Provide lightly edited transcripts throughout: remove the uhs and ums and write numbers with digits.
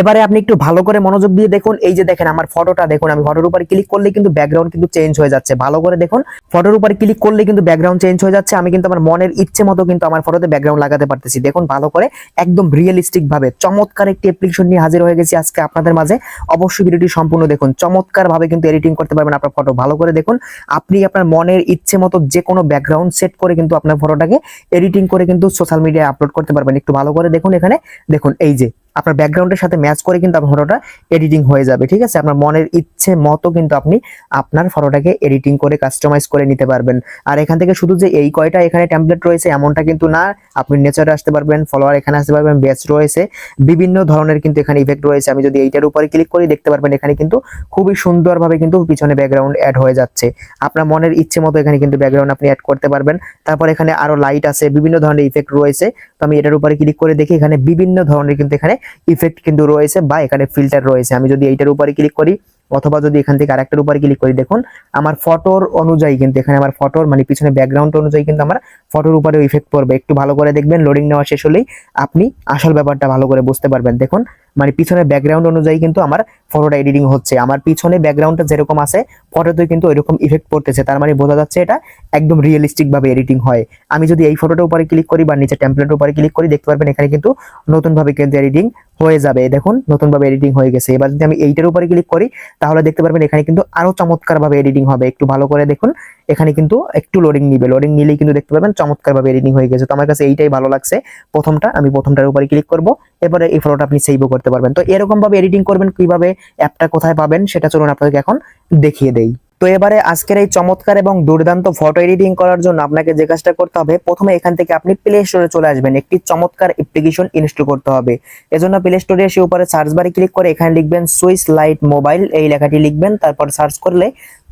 এবারে আপনি একটু ভালো করে মনোযোগ দিয়ে দেখুন, এই যে দেখেন আমার ফটোটা দেখুন, আমি ফটোর উপরে ক্লিক করলে কিন্তু ব্যাকগ্রাউন্ড কিন্তু চেঞ্জ হয়ে যাচ্ছে। ভালো করে দেখুন, ফটোর উপরে ক্লিক করলে কিন্তু ব্যাকগ্রাউন্ড চেঞ্জ হয়ে যাচ্ছে। আমি কিন্তু আমার মনের ইচ্ছে মতো কিন্তু আমার ফটোতে ব্যাকগ্রাউন্ড লাগাতে পারতেছি। দেখুন ভালো করে, একদম রিয়েলিস্টিক ভাবে চমৎকার একটি অ্যাপ্লিকেশন নিয়ে হাজির হয়ে গেছি আজকে আপনাদের মাঝে। অবশ্যই ভিডিওটি সম্পূর্ণ দেখুন, চমৎকার ভাবে কিন্তু এডিটিং করতে পারবেন আপনার ফটো। ভালো করে দেখুন, আপনি আপনার মনের ইচ্ছে মতো যে কোনো ব্যাকগ্রাউন্ড সেট করে কিন্তু আপনার ফটোটাকে এডিটিং করে কিন্তু সোশ্যাল মিডিয়ায় আপলোড করতে পারবেন। একটু ভালো করে দেখুন, এখানে দেখুন এই যে আপনার ব্যাকগ্রাউন্ডের সাথে ম্যাচ করে কিন্তু আপনার ফটোটা এডিটিং হয়ে যাবে। ঠিক আছে, আপনার মনের ইচ্ছে মতো কিন্তু আপনি আপনার ফটোটাকে এডিটিং করে কাস্টমাইজ করে নিতে পারবেন। আর এখান থেকে শুধু যে এই কয়টা এখানে টেমপ্লেট রয়েছে এমনটা কিন্তু না, আপনি নেচারে আসতে পারবেন, ফলোয়ার এখানে আসতে পারবেন, বেস রয়েছে, বিভিন্ন ধরনের কিন্তু এখানে ইফেক্ট রয়েছে। আমি যদি এইটার উপরে ক্লিক করি দেখতে পারবেন এখানে কিন্তু খুবই সুন্দরভাবে কিন্তু পিছনে ব্যাকগ্রাউন্ড অ্যাড হয়ে যাচ্ছে। আপনার মনের ইচ্ছে মতো এখানে কিন্তু ব্যাকগ্রাউন্ড আপনি অ্যাড করতে পারবেন। তারপর এখানে আরো লাইট আছে, বিভিন্ন ধরনের ইফেক্ট রয়েছে। তো আমি এটার উপরে ক্লিক করে দেখি এখানে বিভিন্ন ধরনের কিন্তু এখানে ইফেক্ট কিন্তু রয়েছে বা এখানে ফিল্টার রয়েছে। আমি যদি এইটার উপরে ক্লিক করি অথবা যদি এখান থেকে আরেকটার উপরে ক্লিক করি, দেখুন আমার ফটোর অনুযায়ী কিন্তু এখানে আমার ফটোর মানে পিছনে ব্যাকগ্রাউন্ড অনুযায়ী কিন্তু আমার ফটোর উপরে ইফেক্ট পড়বে। একটু ভালো করে দেখবেন, লোডিং নেওয়া শেষ হলেই আপনি আসল ব্যাপারটা ভালো করে বুঝতে পারবেন। দেখুন মানে পিছনে ব্যাকগ্রাউন্ড অনুযায়ী কিন্তু আমার ফটোটা এডিটিং হচ্ছে। আমার পিছনে ব্যাকগ্রাউন্ডটা যেরকম আছে ফটোতে কিন্তু ওইরকম ইফেক্ট পড়তেছে, তার মানে বোঝা যাচ্ছে এটা একদম রিয়েলিস্টিক ভাবে এডিটিং হয়। আমি যদি এই ফটোটার উপরে ক্লিক করি বা নিচে টেমপ্লেটের উপরে ক্লিক করি দেখতে পারবেন এখানে কিন্তু নতুন ভাবে কিন্তু এডিটিং হয়ে যাবে। দেখুন নতুন ভাবে এডিটিং হয়ে গেছে। এবার যদি আমি এইটার উপরে ক্লিক করি তাহলে দেখতে পারবেন এখানে কিন্তু আরো চমৎকার ভাবে এডিটিং হবে। একটু ভালো করে দেখুন, এখানে কিন্তু একটু লোডিং নিবে, লোডিং নিলেই কিন্তু দেখতে পারবেন চমৎকার ভাবে এডিটিং হয়ে গেছে। তো আমার কাছে এইটাই ভালো লাগছে প্রথমটা, আমি প্রথমটার উপরে ক্লিক করব। এবারে এই ফটোটা আপনি সেভও করতে পারবেন। তো এরকম ভাবে এডিটিং করবেন, কিভাবে অ্যাপটা কোথায় পাবেন সেটা চলুন আপনাদেরকে এখন দেখিয়ে দেই। তো এবারে আজকের এই চমৎকার এবং দুর্দান্ত ফটো এডিটিং করার জন্য আপনাকে যে কাজটা করতে হবে, প্রথমে এখান থেকে আপনি প্লে স্টোরে চলে আসবেন, একটি চমৎকার অ্যাপ্লিকেশন ইনস্টল করতে হবে। এজন্য প্লে স্টোরে এসে উপরে সার্চ বারে ক্লিক করে এখানে লিখবেন সুইচ লাইট মোবাইল, এই লেখাটি লিখবেন। তারপর সার্চ করলে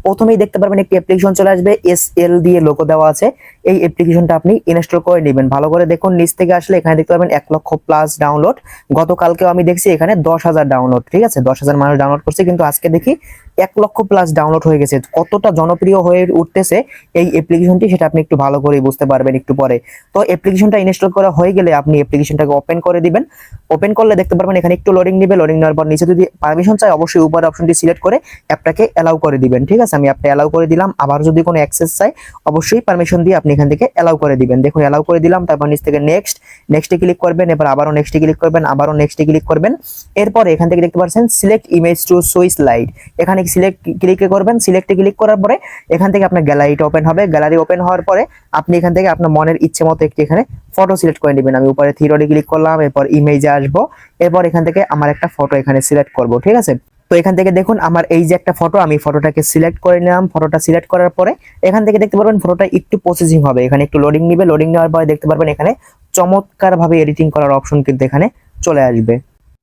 প্রথমেই দেখতে পারবেন একটি অ্যাপ্লিকেশন চলে আসবে, SL দিয়ে লোগো দেওয়া আছে। এই অ্যাপ্লিকেশনটা আপনি ইনস্টল করে নেবেন। ভালো করে দেখুন, নিচ থেকে আসলে এখানে দেখতে পারবেন 1 লক্ষ প্লাস ডাউনলোড। গতকালকেও আমি দেখছি এখানে 10,000 ডাউনলোড। ঠিক আছে, 10,000 মানুষ ডাউনলোড করছে, কিন্তু আজকে দেখি 1 লক্ষ প্লাস ডাউনলোড হয়ে গেছে। কতটা জনপ্রিয় হয়ে উঠতেছে এই অ্যাপ্লিকেশনটি সেটা আপনি একটু ভালো করে বুঝতে পারবেন একটু পরে। তো অ্যাপ্লিকেশনটা ইনস্টল করা হয়ে গেলে আপনি অ্যাপ্লিকেশনটাকে ওপেন করে দিবেন। ওপেন করলে দেখতে পারবেন এখানে একটু লোডিং নেবে, লোডিং নেওয়ার পর নিচে যদি পারমিশন চাই অবশ্যই উপরে অপশনটি সিলেক্ট করে অ্যাপটাকে অ্যালাউ করে দিবেন। ঠিক আছে, আমি অ্যাপটা অ্যালাউ করে দিলাম। আবার যদি কোনো অ্যাক্সেস চাই অবশ্যই পারমিশন দিয়ে আপনি এখান থেকে অ্যালাউ করে দিবেন। দেখুন অ্যালাউ করে দিলাম, তারপর নিচ থেকে নেক্সটে ক্লিক করবেন, এবার আবারও নেক্সটে ক্লিক করবেন, আবারও নেক্সটে ক্লিক করবেন। এরপর এখান থেকে দেখতে পাচ্ছেন select image to switch light, এখানে সিলেক্ট ক্লিক করবেন। সিলেক্টে ক্লিক করার পরে এখান থেকে আপনার গ্যালারিটা ওপেন হবে। গ্যালারি ওপেন হওয়ার পরে আপনি এখান থেকে আপনার মনের ইচ্ছে মতো একটি এখানে ফটো সিলেক্ট করে নেবেন। আমি উপরে থ্রি ডটে ক্লিক করলাম, এরপর ইমেজে আসবো, এরপর এখান থেকে আমার একটা ফটো এখানে সিলেক্ট করব। ঠিক আছে, তো এখান থেকে দেখুন আমার এই যে একটা ফটো, আমি ফটোটাকে সিলেক্ট করে নিলাম। ফটোটা সিলেক্ট করার পরে এখান থেকে দেখতে পারবেন ফটোটা একটু প্রসেসিং হবে, এখানে একটু লোডিং নিবে। লোডিং নেওয়ার পরে দেখতে পারবেন এখানে চমৎকার ভাবে এডিটিং করার অপশন কিন্তু এখানে চলে আসবে।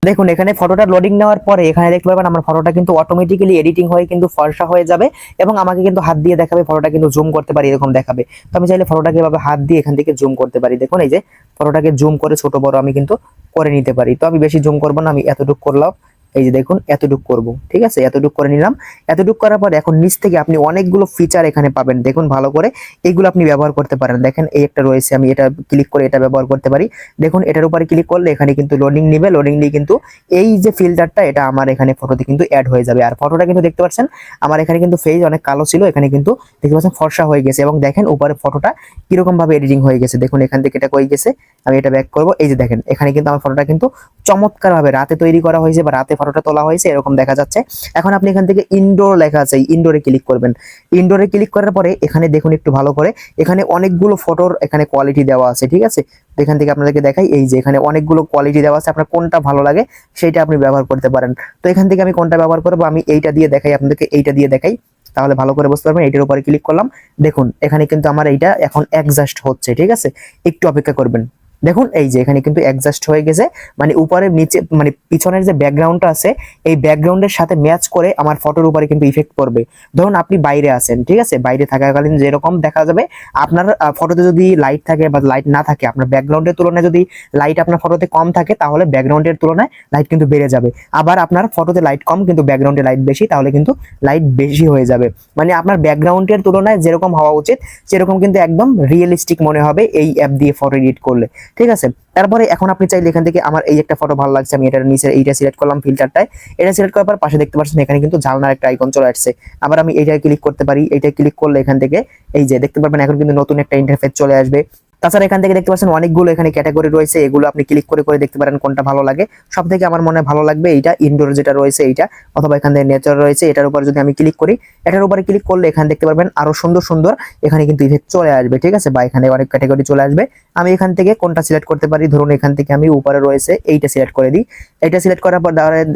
দেখুন এখানে ফটোটা লোডিং নেওয়ার পরে এখানে দেখতে পারবেন আমার ফটোটা কিন্তু অটোমেটিক্যালি এডিটিং হয়ে কিন্তু ফর্সা হয়ে যাবে এবং আমাকে কিন্তু হাত দিয়ে দেখাবে, ফটোটা কিন্তু জুম করতে পারি এরকম দেখাবে। তো আমি চাইলে ফটোটাকে এভাবে হাত দিয়ে এখান থেকে জুম করতে পারি। দেখুন এই যে ফটোটাকে জুম করে ছোট বড় আমি কিন্তু করে নিতে পারি। তো আমি বেশি জুম করবো না, আমি এতটুকু করলাম। এই যে দেখুন এতটুকু করব। ঠিক আছে, এতটুকু করে নিলাম। এতটুকু করার পর এখন নিচ থেকে আপনি অনেকগুলো ফিচার এখানে পাবেন। দেখুন ভালো করে এইগুলো আপনি ব্যবহার করতে পারেন। দেখেন এই একটা রয়েছে, আমি এটা ক্লিক করে এটা ব্যবহার করতে পারি। দেখুন এটার উপরে ক্লিক করলে এখানে কিন্তু লোডিং নিবে, লোডিং নিয়ে কিন্তু এই যে ফিল্টারটা এটা আমার এখানে ফটোতে কিন্তু অ্যাড হয়ে যাবে। আর ফটোটা কিন্তু দেখতে পাচ্ছেন আমার এখানে কিন্তু ফেজ অনেক কালো ছিল, এখানে কিন্তু দেখতে পাচ্ছেন ফর্সা হয়ে গেছে। এবং দেখেন উপরে ফটোটা কিরকম ভাবে এডিটিং হয়ে গেছে। দেখুন এখান থেকে এটা কই গেছে, আমি এটা ব্যাক করব। এই যে দেখেন এখানে কিন্তু আমার ফটোটা কিন্তু চমৎকার ভাবে রাতে তৈরি করা হয়েছে বা রাতে ফটোটা তোলা হয়েছে এরকম দেখা যাচ্ছে। এখন আপনি এখান থেকে ইনডোর লেখা আছে, ইনডোরে ক্লিক করবেন। ইনডোরে ক্লিক করার পরে এখানে দেখুন একটু ভালো করে এখানে অনেকগুলো ফটোর এখানে কোয়ালিটি দেওয়া আছে। ঠিক আছে, এখান থেকে আপনাদেরকে দেখাই, এই যে এখানে অনেকগুলো কোয়ালিটি দেওয়া আছে, আপনার কোনটা ভালো লাগে সেটা আপনি ব্যবহার করতে পারেন। তো এখান থেকে আমি কোনটা ব্যবহার করবো, আমি এইটা দিয়ে দেখাই আপনাদেরকে, এইটা দিয়ে দেখাই তাহলে ভালো করে বুঝতে পারবেন। এইটার উপরে ক্লিক করলাম, দেখুন এখানে কিন্তু আমার এইটা এখন অ্যাডজাস্ট হচ্ছে। ঠিক আছে, একটু অপেক্ষা করবেন। দেখুন এই যে এখানে কিন্তু অ্যাডজাস্ট হয়ে গেছে, মানে উপরে নিচে মানে পিছনের যে ব্যাকগ্রাউন্ডটা আছে এই ব্যাকগ্রাউন্ডের সাথে ম্যাচ করে আমার ফটোর উপরে কিন্তু ইফেক্ট পড়বে। ধরুন আপনি বাইরে আছেন, ঠিক আছে, বাইরে থাকাকালীন যেরকম দেখা যাবে আপনার ফটোতে যদি লাইট থাকে বা লাইট না থাকে, আপনার ব্যাকগ্রাউন্ডের তুলনায় যদি লাইট আপনার ফটোতে কম থাকে তাহলে ব্যাকগ্রাউন্ডের তুলনায় লাইট কিন্তু বেড়ে যাবে। আবার আপনার ফটোতে লাইট কম কিন্তু ব্যাকগ্রাউন্ডে লাইট বেশি, তাহলে কিন্তু লাইট বেশি হয়ে যাবে। মানে আপনার ব্যাকগ্রাউন্ডের তুলনায় যেরকম হওয়া উচিত সেরকম কিন্তু একদম রিয়েলিস্টিক মনে হবে এই অ্যাপ দিয়ে ফটো এডিট করলে। ঠিক আছে। তারপরে এখন আপনি চাইলে এখান থেকে আমার এই একটা ফটো ভালো লাগছে, আমি এটার নিচে এইটা সিলেক্ট করলাম ফিল্টারটায়। এটা সিলেক্ট করার পর পাশে দেখতে পাচ্ছেন এখানে কিন্তু জানলার একটা আইকন চলে আসছে। আবার আমি এইটায় ক্লিক করতে পারি, এইটায় ক্লিক করলে এখান থেকে এই যে দেখতে পারবেন এখন কিন্তু নতুন একটা ইন্টারফেস চলে আসবে। তাছাড়া এখান থেকে দেখতে পাচ্ছেন অনেকগুলো এখানে ক্যাটাগরি রয়েছে, এগুলো আপনি ক্লিক করে করে দেখতে পারেন কোনটা ভালো লাগে। সব থেকে আমার মনে ভালো লাগবে এইটা, ইনডোর যেটা রয়েছে এইটা, অথবা এখান থেকে নেচার রয়েছে এটার উপর যদি আমি ক্লিক করি, এটার উপরে ক্লিক করলে এখানে দেখতে পারবেন আরো সুন্দর সুন্দর এখানে কিন্তু ইফেক্ট চলে আসবে, ঠিক আছে, বা এখানে অনেক ক্যাটাগরি চলে আসবে। আমি এখান থেকে কোনটা সিলেক্ট করতে পারি, ধরুন এখান থেকে আমি উপরে রয়েছে এইটা সিলেক্ট করে দিই। এটা সিলেক্ট করার পর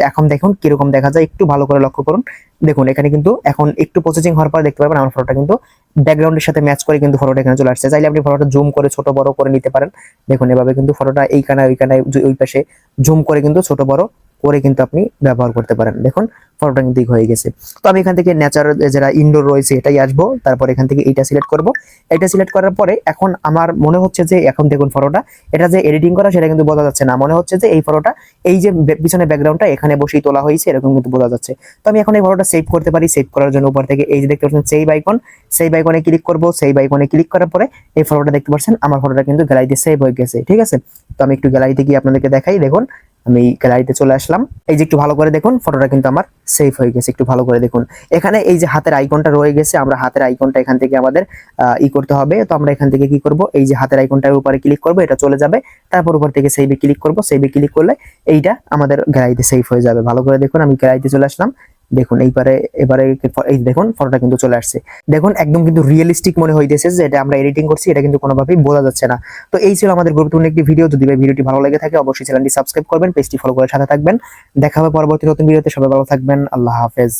এখন দেখুন কিরকম দেখা যায়, একটু ভালো করে লক্ষ্য করুন। দেখুন এখানে কিন্তু এখন একটু প্রসেসিং হওয়ার পর দেখতে পাবেন আমার ফটোটা কিন্তু ব্যাকগ্রাউন্ডের সাথে ম্যাচ করে কিন্তু ফটোটা এখানে চলে আসছে। চাইলে আপনি ফটোটা জুম করে ছোট বড় করে নিতে পারেন। দেখুন এভাবে কিন্তু ফটোটা এইখানে ওইখানে ওই পাশে জুম করে কিন্তু ছোট বড় করে কিন্তু আপনি ব্যবহার করতে পারেন। দেখুন ফটোটা কিন্তু হয়ে গেছে। তো আমি এখান থেকে নেচার যারা ইনডোর রয়েছে এটাই আসবো, তারপর এখান থেকে এইটা সিলেক্ট করব। এটা সিলেক্ট করার পরে এখন আমার মনে হচ্ছে যে এখন দেখুন ফটোটা এটা যে এডিটিং করা সেটা কিন্তু বোঝা যাচ্ছে না, মনে হচ্ছে যে এই ফটোটা এই যে পিছনে ব্যাকগ্রাউন্ডটা এখানে বসেই তোলা হয়েছে এরকম কিন্তু বোঝা যাচ্ছে। তো আমি এখন এই ফটোটা সেভ করতে পারি। সেভ করার জন্য উপর থেকে এই যে দেখতে পাচ্ছেন সেভ আইকন, সেভ আইকনে ক্লিক করব। সেভ আইকনে ক্লিক করার পরে এই ফটোটা দেখতে পাচ্ছেন আমার ফটোটা কিন্তু গ্যালারিতে সেভ হয়ে গেছে, ঠিক আছে। তো আমি একটু গ্যালারিতে গিয়ে আপনাদেরকে দেখাই। দেখুন আমি গ্যালারিতে চলে আসলাম, এই যে একটু ভালো করে দেখুন ফটোটা কিন্তু আমার সেভ হয়ে গেছে। একটু ভালো করে দেখুন এখানে এই যে হাতের আইকনটা রয়ে গেছে, আমরা হাতের আইকনটা এখান থেকে আমাদের করতে হবে। তো আমরা এখান থেকে কি করব, এই যে হাতের আইকনটার উপরে ক্লিক করব, এটা চলে যাবে। তারপর উপর থেকে সেভে ক্লিক করব। সেভে ক্লিক করলে এইটা আমাদের গ্যালারিতে সেভ হয়ে যাবে। ভালো করে দেখুন আমি গ্যালারিতে চলে আসলাম। দেখুন এবারে এই দেখুন ফটোটা কিন্তু চলে আসছে। দেখুন একদম কিন্তু রিয়েলিস্টিক মনে হইতেছে যে এটা আমরা এডিটিং করছি, এটা কিন্তু কোনোভাবেই বোঝা যাচ্ছে না। তো এই ছিল আমাদের গুরুত্বপূর্ণ একটি ভিডিও। যদি ভিডিওটি ভালো লেগে থাকে অবশ্যই চ্যানেলটি সাবস্ক্রাইব করবেন, পেজটি ফলো করে সাথে থাকবেন। দেখা হবে পরবর্তী নতুন ভিডিওতে। সবাই ভালো থাকবেন, আল্লাহ হাফেজ।